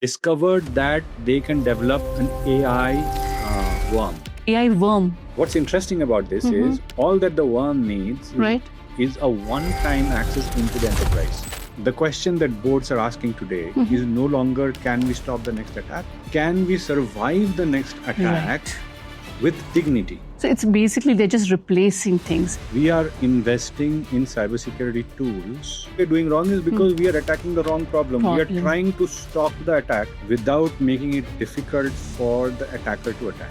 discovered that they can develop an AI worm. AI worm. What's interesting about this is all that the worm needs is a one-time access into the enterprise. The question that boards are asking today is no longer can we stop the next attack? Can we survive the next attack with dignity? So it's basically they're just replacing things. We are investing in cybersecurity tools. What we're doing wrong is because we are attacking the wrong problem. We are trying to stop the attack without making it difficult for the attacker to attack.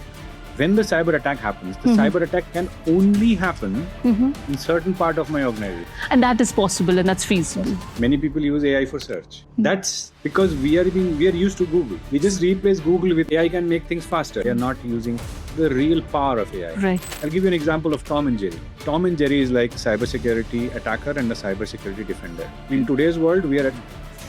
When the cyber attack happens, the cyber attack can only happen in certain part of my organization. And that is possible and that's feasible. Many people use AI for search. That's because we are used to Google. We just replace Google with AI can make things faster. We are not using the real power of AI. Right. I'll give you an example of Tom and Jerry. Tom and Jerry is like cybersecurity attacker and a cybersecurity defender. In today's world, we are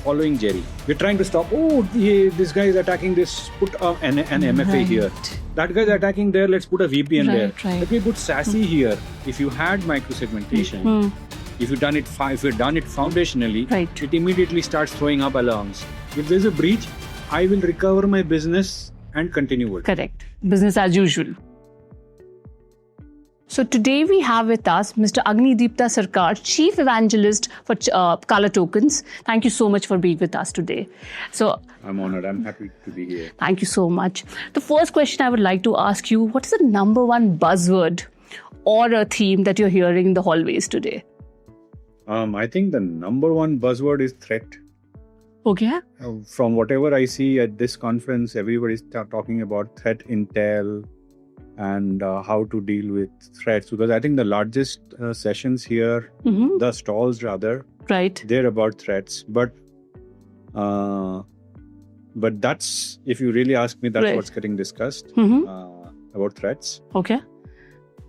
following Jerry. We're trying to stop, this guy is attacking this, put an MFA here. That guy is attacking there, let's put a VPN there. Let me put SASE here. If you had micro-segmentation, if you've done it foundationally, it immediately starts throwing up alarms. If there's a breach, I will recover my business and continue working. Correct. Business as usual. So today we have with us Mr. Agnidipta Sarkar, Chief Evangelist for Kala Tokens. Thank you so much for being with us today. So I'm honored. I'm happy to be here. Thank you so much. The first question I would like to ask you, what is the number one buzzword or a theme that you're hearing in the hallways today? I think the number one buzzword is threat. Okay. From whatever I see at this conference, everybody's talking about threat intel and how to deal with threats. Because I think the largest sessions here, the stalls rather, they're about threats. But that's, if you really ask me, that's what's getting discussed about threats. Okay.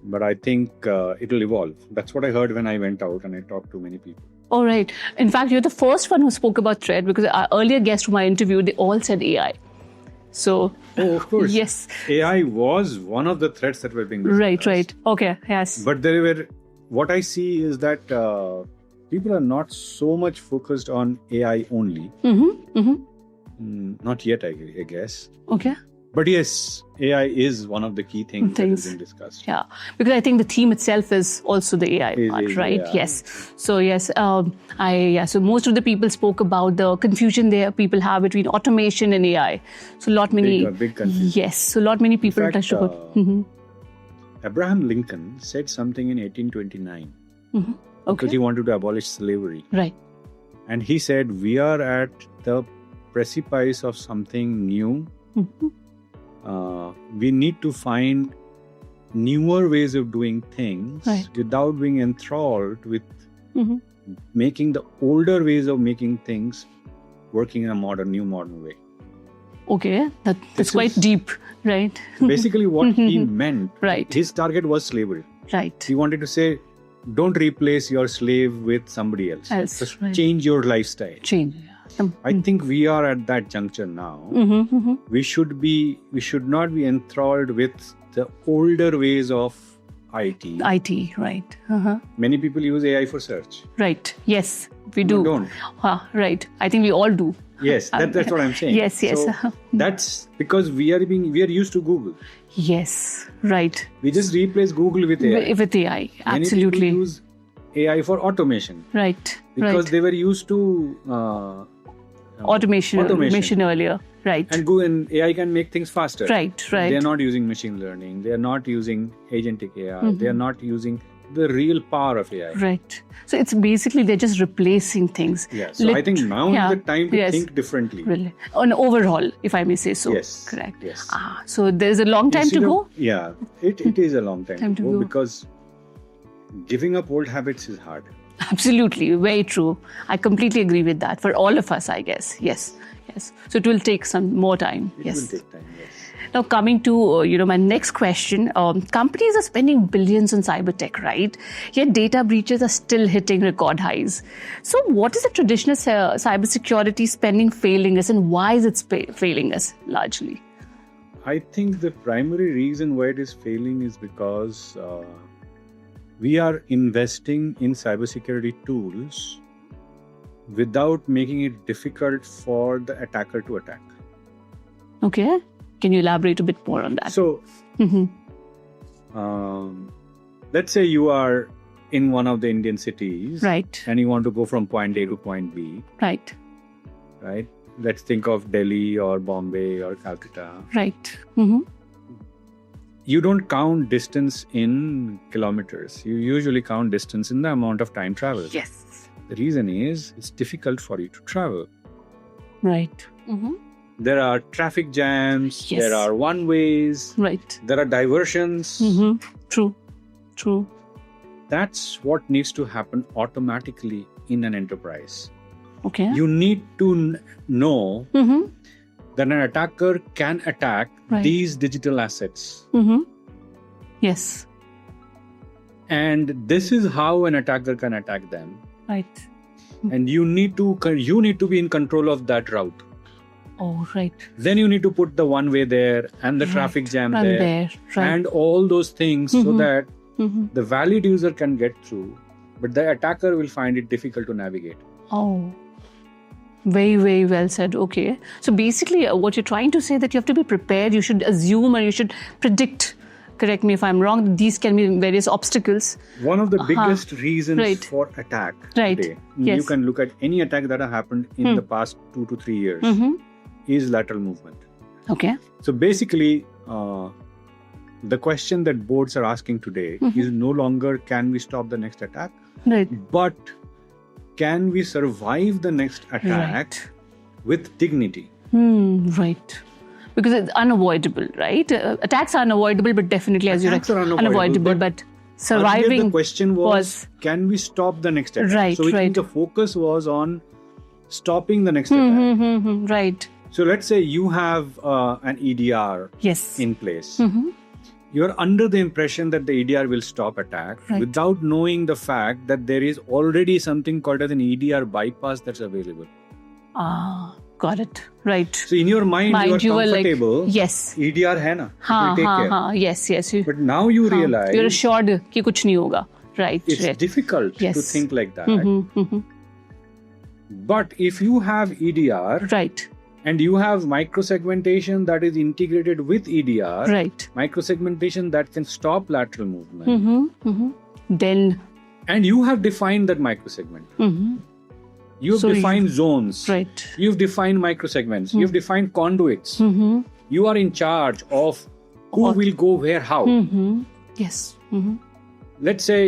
But I think it'll evolve. That's what I heard when I went out and I talked to many people. All right. In fact, you're the first one who spoke about threat because our earlier guests from my interview, they all said AI. So, of course. Yes. AI was one of the threats that were being discussed. Right. Okay, yes. But what I see is that people are not so much focused on AI only. Not yet, I guess. Okay. But yes, AI is one of the key things that is being discussed. Yeah, because I think the theme itself is also the AI part, right? Yeah. Yes. So yes, so most of the people spoke about the confusion people have between automation and AI. So big confusion. Yes. So many people touched about. Abraham Lincoln said something in 1829 because he wanted to abolish slavery. Right. And he said, we are at the precipice of something new. We need to find newer ways of doing things without being enthralled with making the older ways of making things working in a new modern way. Okay, that's quite deep, right? Basically what he meant, his target was slavery. Right. He wanted to say, don't replace your slave with somebody else. Just change your lifestyle. I think we are at that juncture now. We should not be enthralled with the older ways of IT. Right. Many people use AI for search. Right. Yes, we do. Don't. Right. I think we all do. Yes, that's what I'm saying. Yes. So that's because we are used to Google. Yes. Right. We just replace Google with AI. With AI, absolutely. Many people use AI for automation. Right. Because they were used to automation earlier. Right. And AI can make things faster. Right. They are not using machine learning. They are not using Agentic AI. They are not using the real power of AI. Right. So it's basically they're just replacing things. Yeah. So I think now is the time to think differently. Really. On overall, if I may say so. Yes. Correct. Yes. So there's a long time to go? Yeah. It is a long time to go because giving up old habits is hard. Absolutely. Very true. I completely agree with that. For all of us, I guess. Yes. So it will take some more time. It will take time, yes. Now coming to my next question, companies are spending billions on cyber tech, right? Yet data breaches are still hitting record highs. So what is the traditional cybersecurity spending failing us, and why is it failing us largely? I think the primary reason why it is failing is because we are investing in cybersecurity tools without making it difficult for the attacker to attack. Okay. Can you elaborate a bit more on that? So, let's say you are in one of the Indian cities, Right. and you want to go from point A to point B, Right. right? Let's think of Delhi or Bombay or Calcutta. Right. You don't count distance in kilometers. You usually count distance in the amount of time traveled. Yes. The reason is it's difficult for you to travel. Right. There are traffic jams, Yes. there are one-ways, Right. there are diversions. True. True. That's what needs to happen automatically in an enterprise. Okay. You need to know that an attacker can attack Right. these digital assets. Yes. And this is how an attacker can attack them. Right. And you need to be in control of that route. Oh, right. Then you need to put the one way there and the traffic jam And there, right. and all those things so that the valid user can get through, but the attacker will find it difficult to navigate. Oh, very, very well said. Okay. So basically, what you're trying to say that you have to be prepared, you should assume and you should predict, correct me if I'm wrong, that these can be various obstacles. One of the biggest reasons Right. for attack Right. today, Yes. you can look at any attack that have happened in the past 2 to 3 years, is lateral movement. Okay. So basically, the question that boards are asking today is no longer can we stop the next attack, Right. but can we survive the next attack with dignity? Right. Because it's unavoidable, right? Attacks are unavoidable, but definitely, as Attacks you're are unavoidable, but Earlier surviving the question was can we stop the next attack? Right, So which right. means the focus was on stopping the next attack. Right. So let's say you have an EDR Yes. in place. You're under the impression that the EDR will stop attack Right. without knowing the fact that there is already something called as an EDR bypass that's available. Got it. Right. So in your mind you are were comfortable. like, yes. EDR hai na. It will take care. Yes, yes. But now you realize You're assured कि कुछ नहीं होगा. Right. it's right. difficult Yes. to think like that. But if you have EDR Right. and you have microsegmentation that is integrated with EDR, Right. microsegmentation that can stop lateral movement, Then. and you have defined that microsegment. You have So defined zones. Right. You've defined microsegments. You've defined conduits. You are in charge of who will go where, how. Yes. Let's say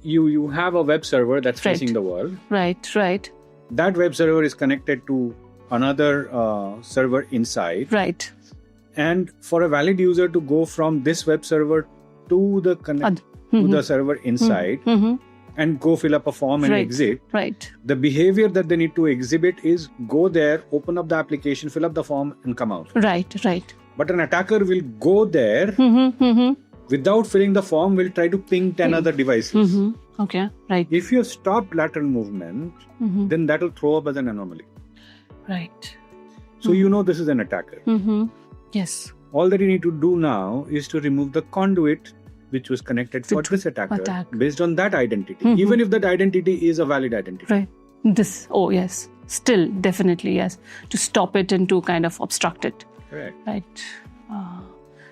you have a web server that's Right. facing the world. Right. Right. That web server is connected to another server inside. Right. And for a valid user to go from this web server to the to the server inside and go fill up a form and Right. exit, Right. the behavior that they need to exhibit is go there, open up the application, fill up the form and come out. Right. Right. But an attacker will go there without filling the form, will try to ping 10 other devices. Okay. Right. If you have stopped lateral movement, then that will throw up as an anomaly. Right. So you know this is an attacker. Yes. All that you need to do now is to remove the conduit which was connected for this attacker based on that identity, even if that identity is a valid identity. Right. This. Oh, yes. Still, definitely, yes. To stop it and to kind of obstruct it. Correct. Right.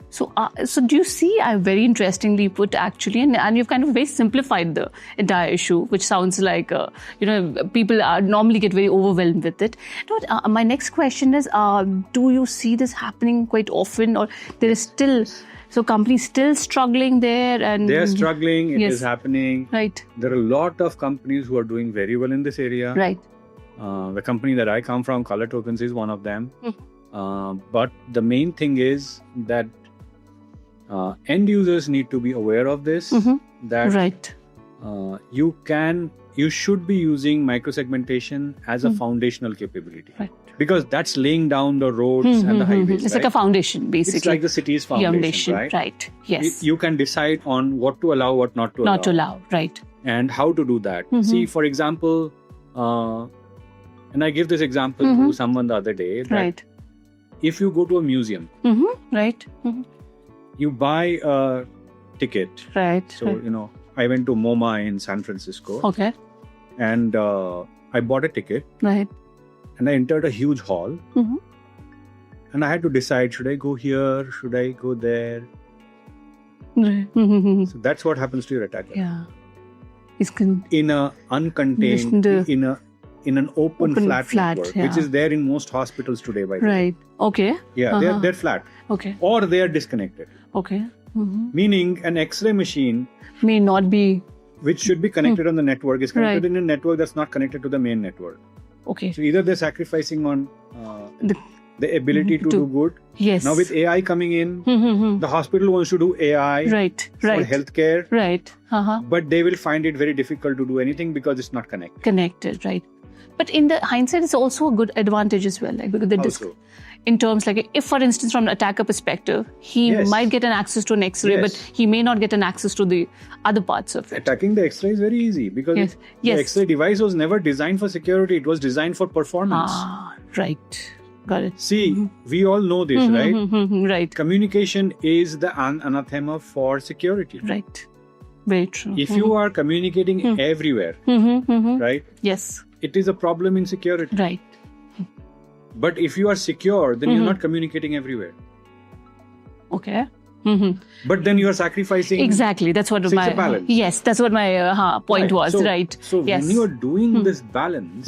So do you see, I very interestingly put actually, and you've kind of very simplified the entire issue, which sounds like, people normally get very overwhelmed with it. But my next question is, do you see this happening quite often, or there is still, so companies still struggling there? And they are struggling, it Yes. is happening. Right. There are a lot of companies who are doing very well in this area. Right. The company that I come from, Color Tokens, is one of them. But the main thing is that end users need to be aware of this, that Right. you should be using microsegmentation as a foundational capability. Right. Because that's laying down the roads and the highways. It's right? like a foundation, basically. It's like the city's foundation, right? Right. Yes. You can decide on what to allow, what not to allow. Not to allow. Right. And how to do that. See, for example, and I give this example to someone the other day, that Right. if you go to a museum, Right. you buy a ticket. Right. So, I went to MoMA in San Francisco Okay. and I bought a ticket Right. and I entered a huge hall. And I had to decide, should I go here? Should I go there? Right. So that's what happens to your attacker. Yeah. In a uncontained, in an open flat network, which is there in most hospitals today, by the way. Right. Okay. Yeah, they're flat. Okay. Or they are disconnected. Okay. Meaning an X-ray machine may not be, which should be connected on the network is connected in a network that's not connected to the main network. Okay. So either they're sacrificing on the ability to do good. Yes. Now with AI coming in, the hospital wants to do AI for healthcare. Right. But they will find it very difficult to do anything because it's not connected. Connected, right. But in the hindsight, it's also a good advantage as well. Like because in terms like, if for instance, from an attacker perspective, he might get an access to an X-ray, but he may not get an access to the other parts of it. Attacking the X-ray is very easy because the X-ray device was never designed for security. It was designed for performance. Right. Got it. See, we all know this, right? Right. Communication is the anathema for security. Right. Very true. If you are communicating everywhere, right? Yes. It is a problem in security. Right. But if you are secure, then you're not communicating everywhere. Okay. But then you are sacrificing. Exactly. That's what my balance. Yes, that's what my point was. So, right. So when you are doing this balance,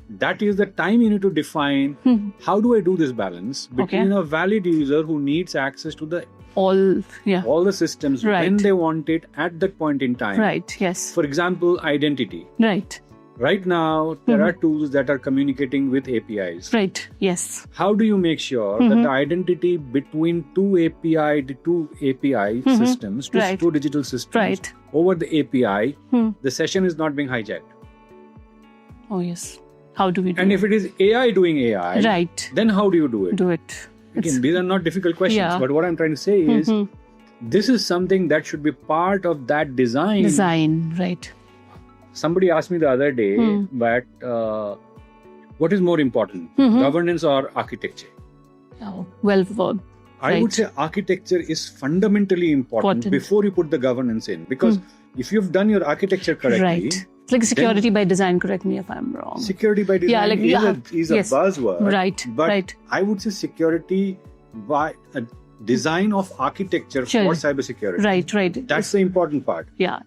that is the time you need to define how do I do this balance between a valid user who needs access to the all the systems when they want it at that point in time. Right. Yes. For example, identity. Right. Right now, there are tools that are communicating with APIs. Right. Yes. How do you make sure that the identity between two API systems, two digital systems, over the API, the session is not being hijacked? Oh, yes. How do we do it? And if it is AI doing AI, then how do you do it? Again, these are not difficult questions, but what I'm trying to say is, this is something that should be part of that design. Right. Somebody asked me the other day that what is more important, governance or architecture? Oh, well, I would say architecture is fundamentally important before you put the governance in. Because if you've done your architecture correctly... It's like security by design, correct me if I'm wrong. Security by design is a buzzword. But I would say security by a design of architecture for cybersecurity. Right. That's the important part. Yeah.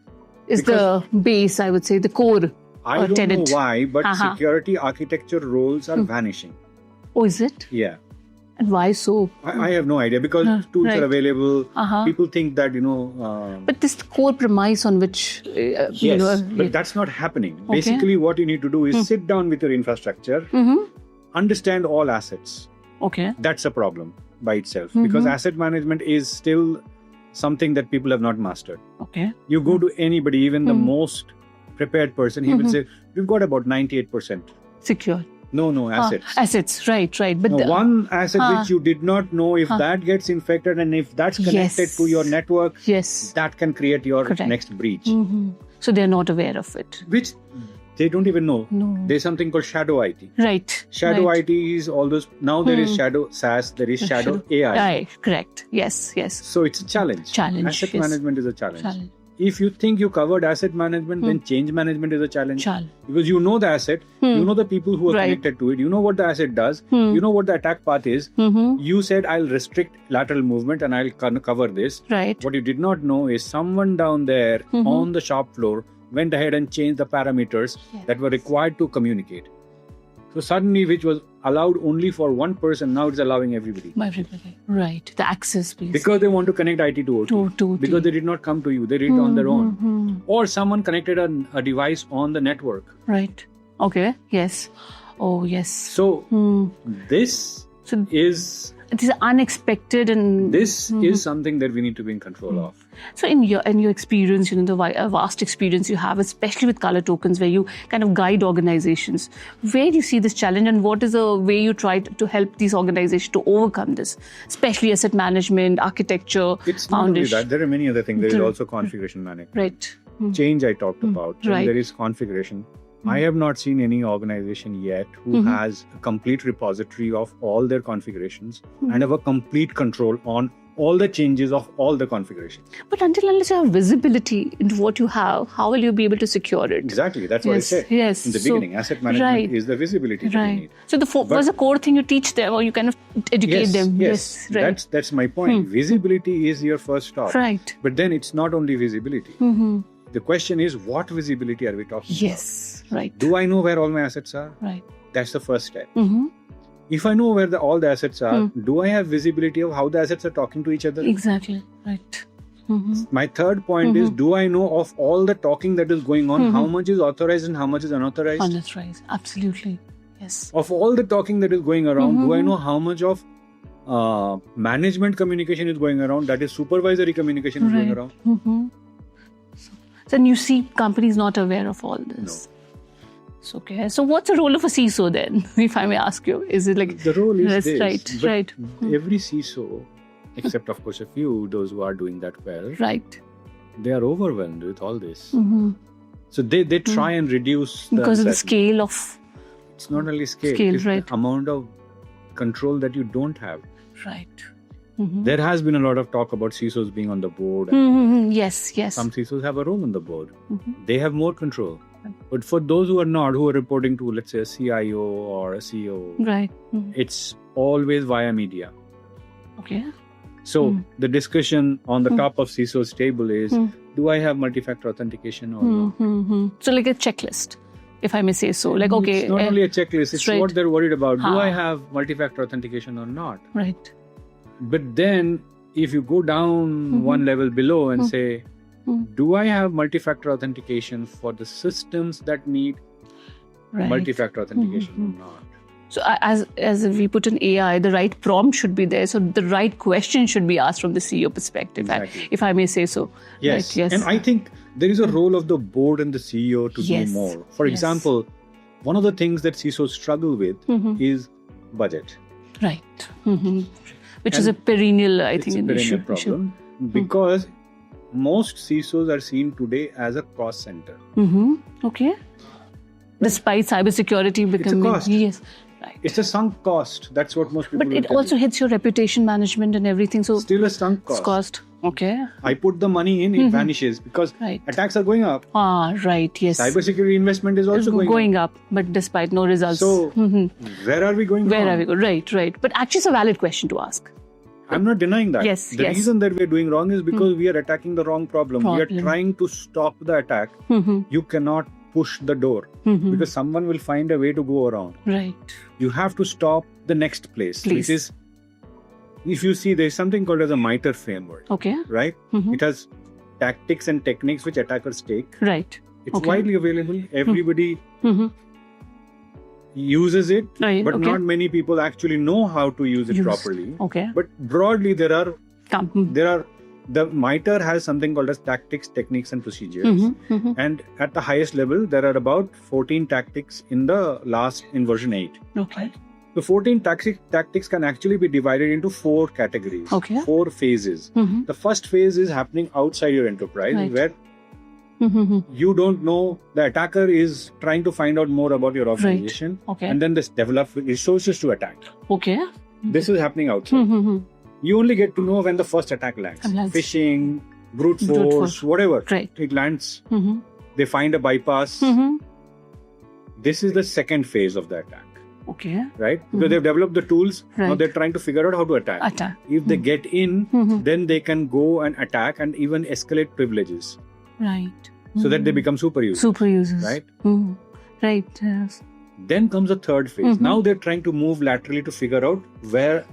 Is the base, I would say, the core I don't tenet. know why, but security architecture roles are vanishing. Oh, is it? Yeah. And why so? I have no idea because tools are available. People think that, But this core premise on which... but that's not happening. Okay. Basically, what you need to do is sit down with your infrastructure, understand all assets. Okay. That's a problem by itself because asset management is still something that people have not mastered. Okay. You go to anybody, even the most prepared person, he will say, we've got about 98%. Secure. No, assets. Assets, right. But one asset which you did not know, if that gets infected and if that's connected to your network, that can create your next breach. So they're not aware of it. Which they don't even know. No. There's something called shadow IT. Right. Shadow IT is all those. Now there is shadow SaaS, there is shadow AI. Correct. Yes. So it's a challenge. Asset management is a challenge. If you think you covered asset management, then change management is a challenge. Because you know the asset, you know the people who are connected to it, you know what the asset does, you know what the attack path is. You said, I'll restrict lateral movement and I'll cover this. Right. What you did not know is someone down there on the shop floor went ahead and changed the parameters that were required to communicate. So suddenly, which was allowed only for one person, now it's allowing everybody. Right. The access, please. Because they want to connect IT to OT. Because they did not come to you. They did it on their own. Or someone connected a device on the network. Right. Okay. Yes. Oh, yes. So this is... It is unexpected and... This is something that we need to be in control of. So in your experience, the vast experience you have, especially with color tokens, where you kind of guide organizations, where do you see this challenge and what is the way you try to help these organizations to overcome this, especially asset management, architecture, it's not only that. There are many other things. There is also configuration management. Right. Change I talked about. Right. There is configuration. I have not seen any organization yet who has a complete repository of all their configurations and have a complete control on all the changes of all the configurations. But unless you have visibility into what you have, how will you be able to secure it? Exactly. That's what I said yes. in the beginning. Asset management is the visibility that you need. So was the core thing you teach them, or you kind of educate them? Yes. That's my point. Visibility is your first stop. Right. But then it's not only visibility. The question is, what visibility are we talking about? Yes. Right. Do I know where all my assets are? Right. That's the first step. If I know where all the assets are, do I have visibility of how the assets are talking to each other? Exactly. Right. My third point is, do I know of all the talking that is going on, how much is authorized and how much is unauthorized? Unauthorized. Absolutely. Yes. Of all the talking that is going around, do I know how much of management communication is going around, that is supervisory communication is going around? So you see companies not aware of all this. No. Okay. So what's the role of a CISO then, if I may ask you? Is it like... The role is this. Right. Every CISO, except of course a few, those who are doing that well, right, they are overwhelmed with all this. So they try and reduce because of the scale of... It's not only scale, it's right. the amount of control that you don't have. Right. There has been a lot of talk about CISOs being on the board. Yes. Some CISOs have a role on the board. They have more control. But for those who are not, who are reporting to, let's say, a CIO or a CEO, right, it's always via media. Okay. So the discussion on the top of CISO's table is, do I have multi-factor authentication or not? So like a checklist, if I may say so. Like, okay. It's not only a checklist, it's right. what they're worried about. Do I have multi-factor authentication or not? Right. But then if you go down one level below and say, do I have multi-factor authentication for the systems that need multi-factor authentication or not? So as we put in AI, the right prompt should be there. So the right question should be asked from the CEO perspective, if I may say so. Yes. Right? Yes. And I think there is a role of the board and the CEO to do more. For example, one of the things that CISOs struggle with is budget. Right. Which is a perennial, I think, an issue. Problem because most CISOs are seen today as a cost center. Okay. Despite cybersecurity becoming... It's a cost. Yes. Right. It's a sunk cost. That's what most people But it also hits your reputation management and everything. So still a sunk cost. Okay. I put the money in, it vanishes because attacks are going up. Right, yes. Cybersecurity investment is also going up. But despite no results. So where are we going wrong? Where are we going? Right. But actually it's a valid question to ask. I'm not denying that. Yes, the reason that we're doing wrong is because we are attacking the wrong problem. We are trying to stop the attack. You cannot push the door because someone will find a way to go around. Right. You have to stop the next place. Which is, if you see, there's something called as a MITRE framework. Okay. Right? It has tactics and techniques which attackers take. Right. It's widely available. Everybody uses it, but not many people actually know how to use it properly. Okay. But broadly, the MITRE has something called as tactics, techniques, and procedures. And at the highest level, there are about 14 tactics in version 8. Okay. The 14 tactics can actually be divided into 4 categories, 4 phases. The first phase is happening outside your enterprise, where you don't know, the attacker is trying to find out more about your organization, and then develop resources to attack. Okay. This is happening outside. You only get to know when the first attack lands. Phishing, brute force, whatever. It lands. They find a bypass. This is the second phase of the attack. Okay. Right? Because they've developed the tools. Now they're trying to figure out how to attack. If they get in, then they can go and attack and even escalate privileges. Right. So that they become super users. Right? Right. Yes. Then comes the third phase. Now they're trying to move laterally to figure out where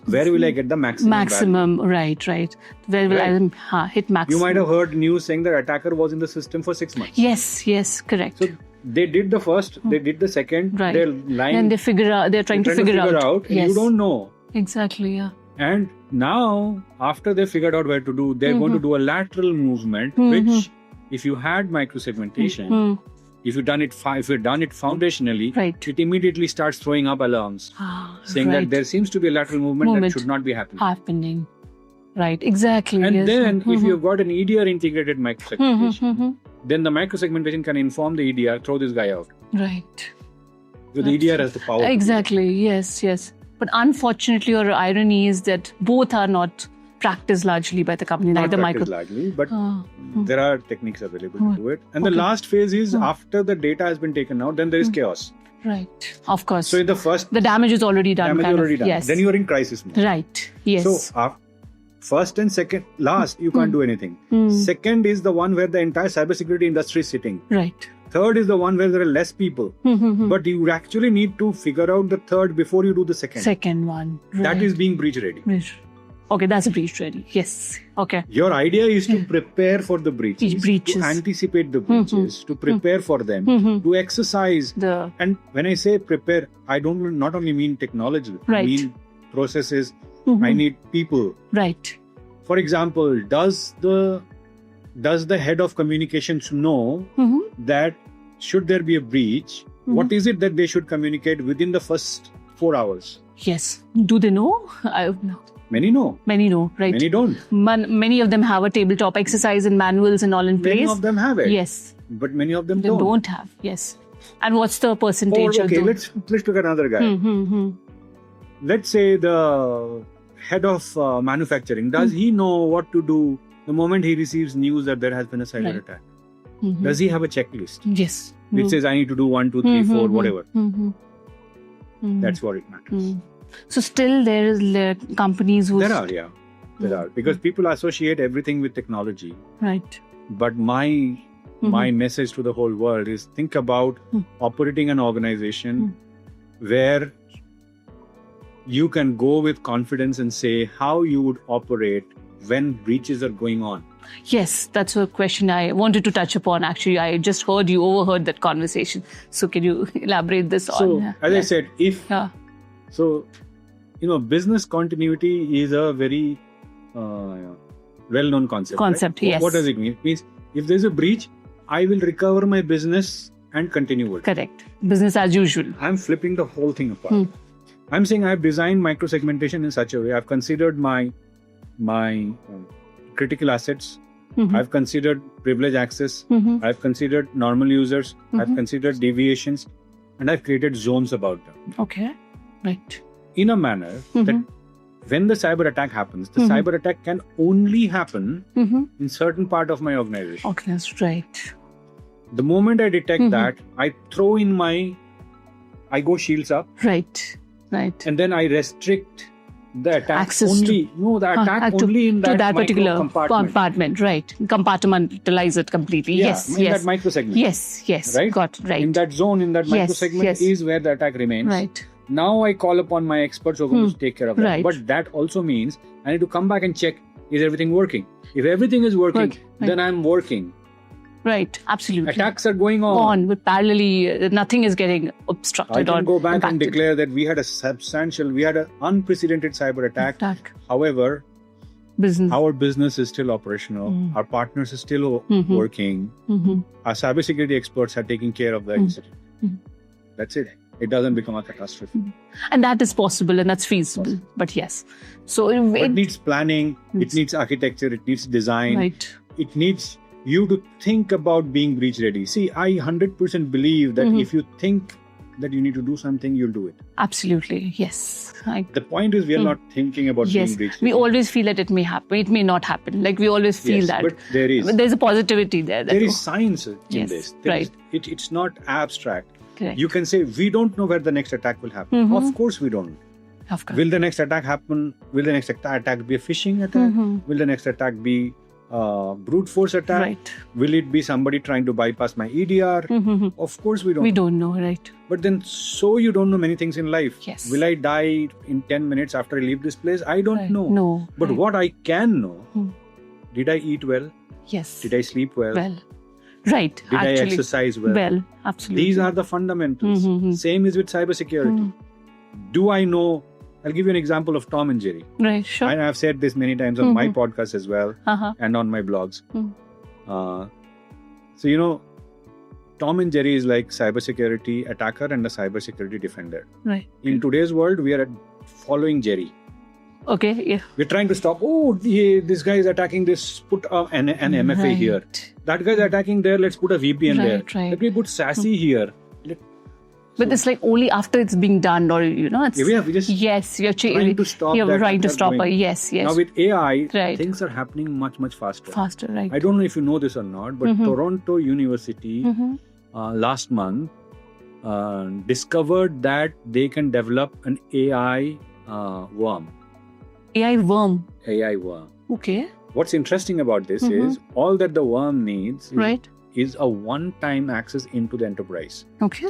will I get the maximum value? Right. Where will I hit maximum? You might have heard news saying that attacker was in the system for 6 months. Yes, correct. So they did the first, they did the second, they're lying. And they're trying to figure out. And you don't know. Exactly, yeah. And now, after they figured out where to do, they're going to do a lateral movement, which if you had microsegmentation, if you've done it foundationally, it immediately starts throwing up alarms saying that there seems to be a lateral movement that should not be happening. Right, exactly. And then if you've got an EDR integrated microsegmentation, then the microsegmentation can inform the EDR, throw this guy out. Right. Because the EDR has the power. Exactly, yes. But unfortunately, or irony is that both are not practiced largely by the company, Not neither practiced largely, but there are techniques available to do it. And the Okay. last phase is after the data has been taken out, then there is chaos. Right. Of course. So in the first the damage is already done. damage kind already of. done. Yes. Then you are in crisis mode. Right. Yes. So first and second, last, you can't do anything. Second is the one where the entire cybersecurity industry is sitting. Right. Third is the one where there are less people. But you actually need to figure out the third before you do the second. Second one. Right. That is being breach ready. Breach. Okay, that's a breach ready. Yes. Okay. Your idea is to prepare for the breaches, Breaches. to anticipate the breaches, to prepare for them, to exercise. And when I say prepare, I don't not only mean technology, I Right. mean processes. I need people. Right. For example, does the head of communications know that should there be a breach, what is it that they should communicate within the first 4 hours? Yes. Do they know? Many know. Many know, right? Many don't. Many of them have a tabletop exercise and manuals and all in place. Many of them have it. Yes. But many of them They don't. don't have. Yes. And what's the percentage Or, okay, of let's look at another guy. Let's say the head of manufacturing. Does he know what to do the moment he receives news that there has been a cyber attack? Does he have a checklist? Yes. Which says I need to do 1, 2, 3, 4, whatever. That's what it matters. So still there is companies who... There are. Because people associate everything with technology. Right. But my message to the whole world is think about operating an organization where you can go with confidence and say how you would operate when breaches are going on. Yes, that's a question I wanted to touch upon. Actually, I just overheard that conversation. So can you elaborate this So, on? as I said, business continuity is a very well-known concept. Right? Yes. What does it mean? It means if there's a breach, I will recover my business and continue working. Correct. Business as usual. I'm flipping the whole thing apart. I'm saying I've designed micro-segmentation in such a way. I've considered my critical assets. I've considered privilege access. I've considered normal users. I've considered deviations. And I've created zones about them. Okay. Right. In a manner that when the cyber attack happens, the cyber attack can only happen in certain part of my organization. Okay, that's right. The moment I detect that, I throw in I go shields up. Right. And then I restrict the attack Access only. Only in that particular compartment. Right. Compartmentalize it completely. Yes. In that micro segment. Yes. Right? Got right. In that zone, in that micro segment is where the attack remains. Right. Now I call upon my experts who are going to take care of that. Right. But that also means I need to come back and check, is everything working? If everything is working, then I'm working. Right, absolutely. Attacks are going on. But parallelly, nothing is getting obstructed. I can go back impacted. and declare that we had an unprecedented cyber attack. However, our business is still operational. Our partners are still working. Our cybersecurity experts are taking care of the incident. That's it. It doesn't become a catastrophe. And that is possible and that's feasible. But yes. So it needs planning, it needs architecture, it needs design. Right. It needs you to think about being breach ready. See, I 100% believe that if you think that you need to do something, you'll do it. Absolutely. Yes. The point is we are not thinking about being breach ready. We always feel that it may happen. It may not happen. Like we always feel that. But there is. But there's a positivity there. There is science in this. It's not abstract. Correct. You can say, we don't know where the next attack will happen. Of course we don't. Of course. Will the next attack happen? Will the next attack be a phishing attack? Will the next attack be brute force attack? Right. Will it be somebody trying to bypass my EDR? Of course we don't. We don't know, right? But then you don't know many things in life. Yes. Will I die in 10 minutes after I leave this place? I don't know. No. But what I can know, did I eat well? Yes. Did I sleep well? Well. Right. Did I exercise well? Well, absolutely. These are the fundamentals. Same is with cybersecurity. Do I know? I'll give you an example of Tom and Jerry. Right, sure. And I've said this many times on my podcast as well and on my blogs. So, Tom and Jerry is like cybersecurity attacker and a cybersecurity defender. Right. In today's world, we are following Jerry. Okay, yeah. We're trying to stop. This guy is attacking this. Put an MFA here. That guy is attacking there. Let's put a VPN there. Right. Let me put SASE here. But it's like only after it's being done, or it's we just yes, you're trying to stop you're that trying to attack stop it. going. Yes. Now with AI, Right. things are happening much faster. Faster, right? I don't know if you know this or not, but Toronto University last month discovered that they can develop an AI worm. AI worm. AI worm. Okay. What's interesting about this is all that the worm needs is a one-time access into the enterprise. Okay.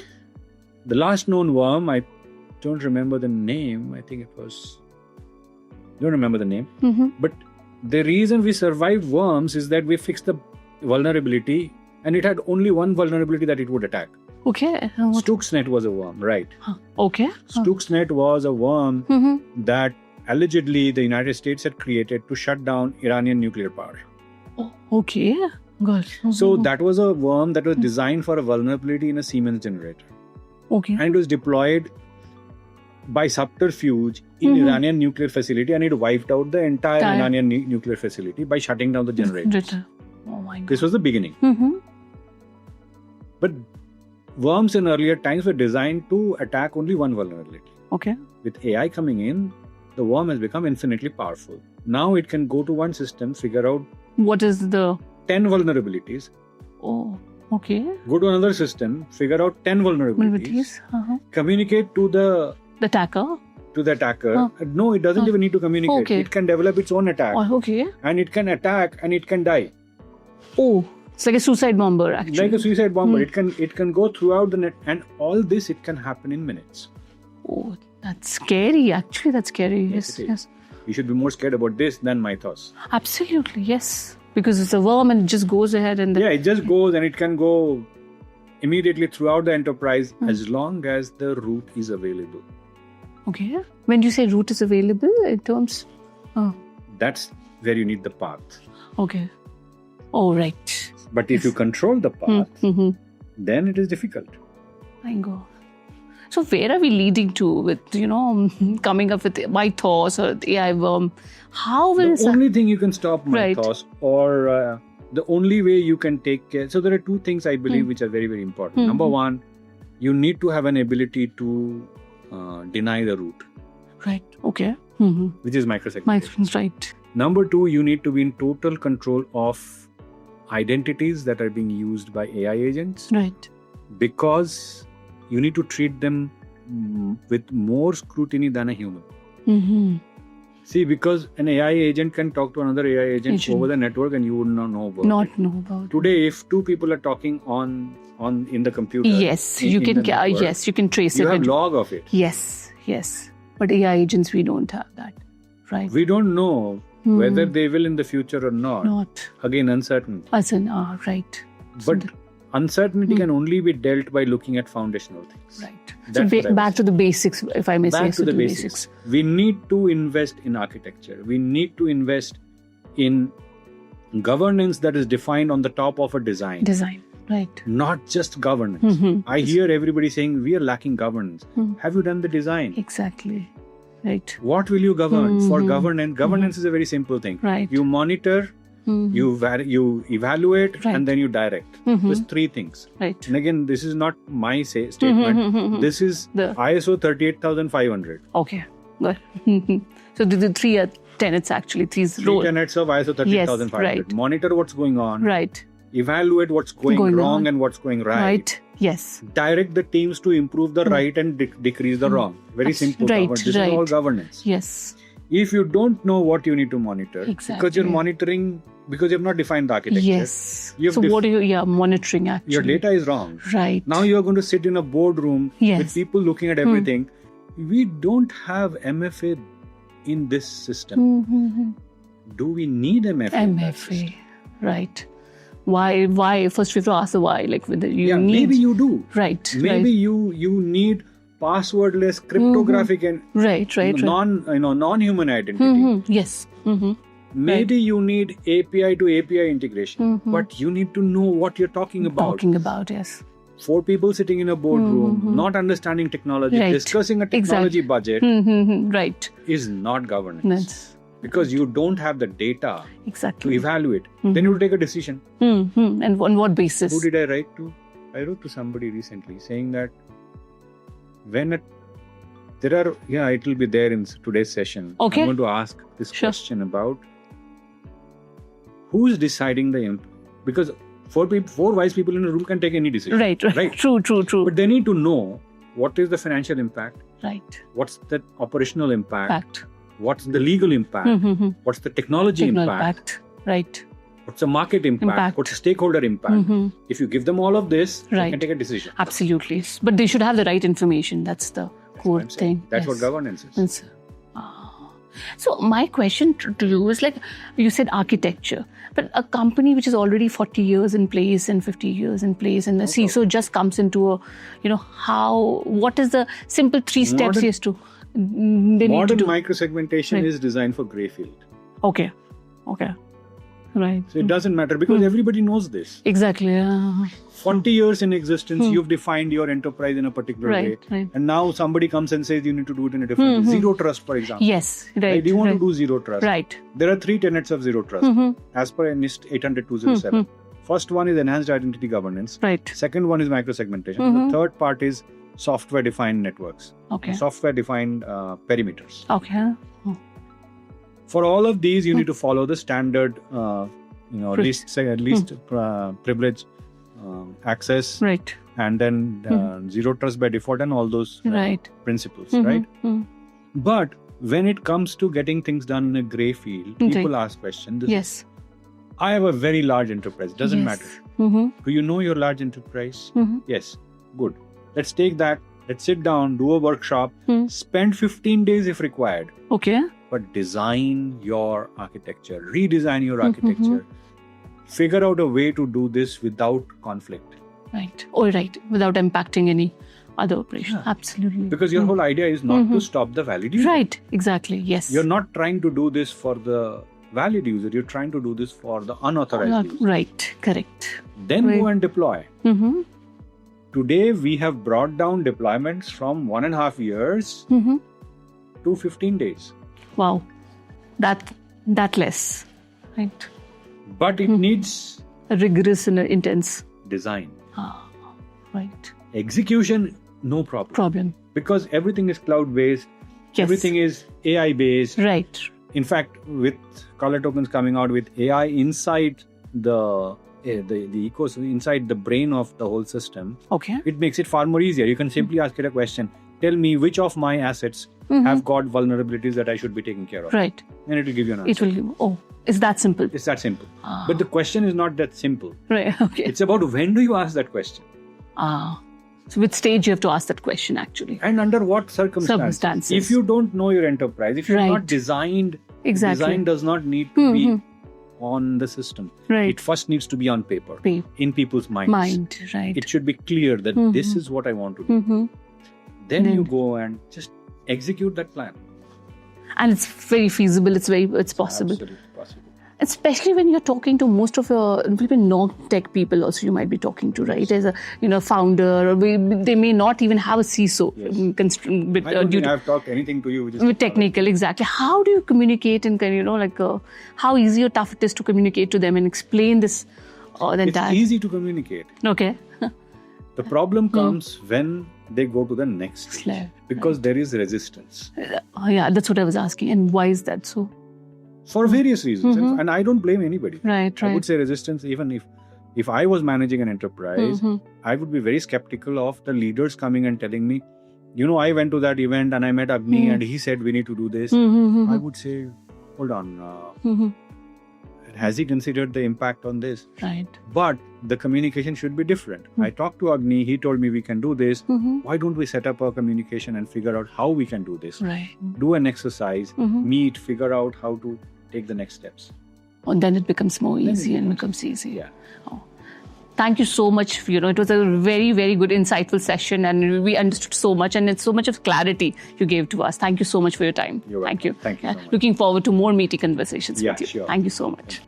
The last known worm, I don't remember the name. I think it was... don't remember the name. But the reason we survived worms is that we fixed the vulnerability, and it had only one vulnerability that it would attack. Okay. Stuxnet was a worm, right? Okay. Stuxnet was a worm that allegedly the United States had created to shut down Iranian nuclear power. Oh, okay. Good. So that was a worm that was designed for a vulnerability in a Siemens generator. Okay. And it was deployed by subterfuge in Iranian nuclear facility, and it wiped out the entire Iranian nuclear facility by shutting down the generator. Oh my God. This was the beginning. But worms in earlier times were designed to attack only one vulnerability. Okay. With AI coming in, the worm has become infinitely powerful. Now it can go to one system, figure out what is the 10 vulnerabilities. Oh, okay. Go to another system, figure out 10 vulnerabilities. Communicate to the attacker. To the attacker. No, it doesn't even need to communicate. Okay. It can develop its own attack. Okay. And it can attack and it can die. Oh, it's like a suicide bomber actually. Like a suicide bomber. It can go throughout the net, and all this it can happen in minutes. Oh, that's scary. Actually, that's scary. Yes. You should be more scared about this than mythos. Absolutely, yes. Because it's a worm and it just goes ahead and... it just goes, and it can go immediately throughout the enterprise as long as the root is available. Okay. When you say root is available, in terms... That's where you need the path. Okay. Oh, right. But if you control the path, then it is difficult. My God. So where are we leading to with, coming up with mythos or the AI worm? How will... The only thing you can stop mythos or the only way you can take care... So there are two things I believe which are very, very important. Number one, you need to have an ability to deny the root. Right. Okay. Which is microsegmentation. Right. Number two, you need to be in total control of identities that are being used by AI agents. Right. Because you need to treat them with more scrutiny than a human. See, because an AI agent can talk to another AI agent over the network and you would not know about it. Today, if two people are talking in the computer, yes, you can trace it. You have log of it. Yes. But AI agents, we don't have that, right? We don't know whether they will in the future or not. Again, uncertain. Right. But uncertainty can only be dealt by looking at foundational things. Right. So back to the basics, if I may say. Back to the basics. We need to invest in architecture. We need to invest in governance that is defined on the top of a design. Right. Not just governance. I hear everybody saying we are lacking governance. Have you done the design? Exactly. Right. What will you govern? For governance is a very simple thing. Right. You monitor, you evaluate, and then you direct. There's three things. Right. And again, this is not my statement. This is the ISO 38500. Okay. Good. So the three tenets actually. Three tenets of ISO 38500. Right. Monitor what's going on. Right. Evaluate what's going wrong and what's going right. Yes. Direct the teams to improve the right and decrease the wrong. Very simple. This is all governance. Yes. If you don't know what you need to monitor, because you're monitoring, because you have not defined the architecture. Yes. So what are you monitoring actually? Your data is wrong. Right. Now you're going to sit in a boardroom with people looking at everything. We don't have MFA in this system. Do we need MFA? MFA. Right. Why? First we have to ask the why. Like whether you need... maybe you do. Right. Maybe you need passwordless, cryptographic and non-human identity. Yes. Maybe you need API to API integration, but you need to know what you're talking about. Yes. 4 people sitting in a boardroom, not understanding technology, discussing a technology budget, right, is not governance. Because you don't have the data to evaluate. Then you will take a decision. And on what basis? Who did I write to? I wrote to somebody recently saying that it will be there in today's session. Okay. I'm going to ask this Sure. question about who's deciding the impact. Because four wise people in a room can take any decision. Right. True. But they need to know what is the financial impact, Right. what's the operational impact, Fact. what's the legal impact, Mm-hmm. what's the technology impact, Right. what's the market impact, what's the stakeholder impact. Mm-hmm. If you give them all of this, they Right. can take a decision. Absolutely. But they should have the right information. That's the core What I'm saying. thing. That's what Yes. governance is. Yes. So my question to you is like, you said architecture, but a company which is already 40 years in place and 50 years in place, and the CISO just comes into a, what is the simple 3 steps he has to, they need to Modern do? microsegmentation Right. is designed for grey field. Okay. Right. So it doesn't matter because everybody knows this. Exactly. 40 years in existence, you've defined your enterprise in a particular way. Right. And now somebody comes and says you need to do it in a different way. Zero trust, for example. Yes. Right. Do you want to do zero trust? Right. There are 3 tenets of zero trust as per NIST 800-207. First one is enhanced identity governance. Right. Second one is microsegmentation. The third part is software-defined networks. Okay. Software-defined perimeters. Okay. For all of these, you need to follow the standard, least privilege, access, Right. and then zero trust by default, and all those Right. principles, right? But when it comes to getting things done in a grey field, people ask questions. Yes. I have a very large enterprise. Doesn't matter. Do you know your large enterprise? Yes. Good. Let's take that. Let's sit down, do a workshop, spend 15 days if required. Okay. But design your architecture, redesign your architecture, figure out a way to do this without conflict. Right. All right. Without impacting any other operation. Absolutely. Because your whole idea is not to stop the valid user. Right. Exactly. Yes. You're not trying to do this for the valid user. You're trying to do this for the unauthorized user. Right. Correct. Then go and deploy. Today, we have brought down deployments from 1.5 years to 15 days. Wow. That less. Right. But it needs A rigorous and intense. design. Right. Execution, no problem. Because everything is cloud-based. Yes. Everything is AI-based. Right. In fact, with color tokens coming out with AI inside the ecosystem, inside the brain of the whole system, Okay. it makes it far more easier. You can simply ask it a question. Tell me which of my assets have got vulnerabilities that I should be taking care of. Right. And it will give you an answer. It will give. Oh, it's that simple. It's that simple. But the question is not that simple. Right. Okay. It's about when do you ask that question? So with stage you have to ask that question actually. And under what circumstances? If you don't know your enterprise, if you're not designed, design does not need to be on the system. Right. It first needs to be on paper, in people's minds. Right. It should be clear that this is what I want to do. Then you go and just execute that plan. And it's very feasible. It's possible. Absolutely possible. Especially when you're talking to most of your non-tech people also you might be talking to, right? As a founder, or they may not even have a CISO. Yes. I don't think I've talked anything to you which is technical, exactly. How do you communicate and how easy or tough it is to communicate to them and explain this the entire... It's easy to communicate. Okay. The problem comes when they go to the next stage. Because there is resistance. Yeah, that's what I was asking. And why is that so? For various reasons. And I don't blame anybody. Right. I would say resistance, even if I was managing an enterprise, I would be very skeptical of the leaders coming and telling me, I went to that event and I met Agni and he said we need to do this. I would say, hold on. Has he considered the impact on this? Right. But the communication should be different. I talked to Agni, he told me we can do this. Why don't we set up a communication and figure out how we can do this? Right. Do an exercise, meet, figure out how to take the next steps. And then it becomes more easy and becomes easy. Yeah. Oh. Thank you so much. It was a very, very good, insightful session and we understood so much and it's so much of clarity you gave to us. Thank you so much for your time. You're welcome. Thank you. Thank you so much. Looking forward to more meaty conversations with you. Sure. Thank you so much.